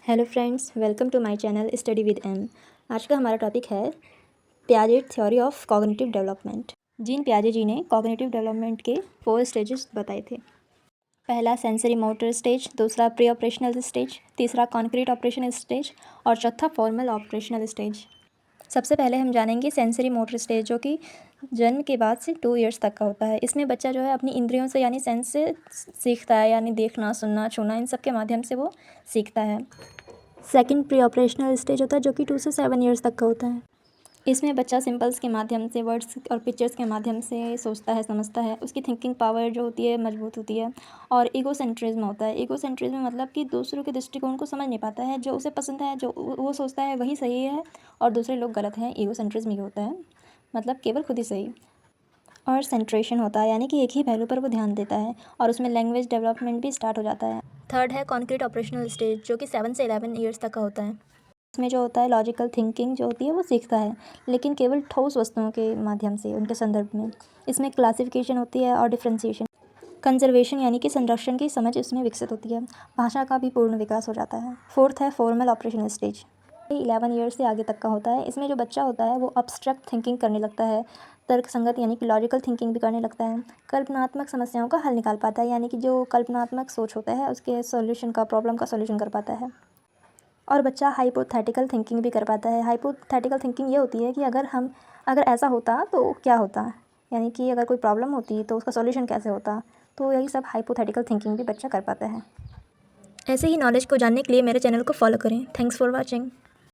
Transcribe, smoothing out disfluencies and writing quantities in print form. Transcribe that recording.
Hello friends, welcome to my channel study with M. आज का हमारा टॉपिक है पियाजे theory of cognitive development. Jean पियाजे जी ने कॉग्निटिव डेवलपमेंट के 4 स्टेजेस बताए थे। पहला सेंसरी मोटर स्टेज, दूसरा प्री ऑपरेशनल स्टेज, तीसरा कॉन्क्रीट ऑपरेशनल स्टेज और चौथा फॉर्मल ऑपरेशनल स्टेज। सबसे पहले हम जानेंगे सेंसरी मोटर स्टेज, जो कि जन्म के बाद से 2 इयर्स तक का होता है। इसमें बच्चा जो है अपनी इंद्रियों से यानी सेंस से सीखता है, यानी देखना, सुनना, छूना, इन सब के माध्यम से वो सीखता है। सेकंड प्री ऑपरेशनल स्टेज होता है, जो कि 2 से 7 इयर्स तक का होता है। इसमें बच्चा सिंबल्स के माध्यम से, वर्ड्स और पिक्चर्स के माध्यम से सोचता है, समझता है। उसकी थिंकिंग पावर जो होती है मजबूत होती है। और ईगोसेंट्रिज्म होता है। ईगोसेंट्रिज्म मतलब कि दूसरों के दृष्टिकोण को समझ नहीं पाता है। जो उसे पसंद है, जो वो सोचता है वही सही है और दूसरे लोग गलत हैं। ईगोसेंट्रिज्म ये होता है, मतलब केवल खुद ही सही। और सेंट्रेशन होता है, यानी कि एक ही पहलू पर वो ध्यान देता है और उसमें लैंग्वेज डेवलपमेंट भी स्टार्ट हो जाता है। थर्ड है कॉन्क्रीट ऑपरेशनल स्टेज, जो कि 7 से 11 ईयर्स तक का होता है। इसमें जो होता है लॉजिकल थिंकिंग जो होती है वो सीखता है, लेकिन केवल ठोस वस्तुओं के माध्यम से, उनके संदर्भ में। इसमें क्लासिफिकेशन होती है और डिफ्रेंशिएशन। कंजर्वेशन यानी कि संरक्षण की समझ इसमें विकसित होती है। भाषा का भी पूर्ण विकास हो जाता है। फोर्थ है फॉर्मल ऑपरेशनल स्टेज, 11 ईयर्स से आगे तक का होता है। इसमें जो बच्चा होता है वो अब्स्ट्रैक्ट थिंकिंग करने लगता है, तर्क संगत यानी कि लॉजिकल थिंकिंग भी करने लगता है। कल्पनात्मक समस्याओं का हल निकाल पाता है, यानी कि जो कल्पनात्मक सोच होता है उसके सॉल्यूशन का, प्रॉब्लम का सॉल्यूशन कर पाता है। और बच्चा हाइपोथेटिकल थिंकिंग भी कर पाता है। हाइपोथेटिकल थिंकिंग ये होती है कि अगर ऐसा होता तो क्या होता, यानी कि अगर कोई प्रॉब्लम होती तो उसका सॉल्यूशन कैसे होता। तो यही सब हाइपोथेटिकल थिंकिंग भी बच्चा कर पाता है। ऐसे ही नॉलेज को जानने के लिए मेरे चैनल को फॉलो करें। Thanks for watching.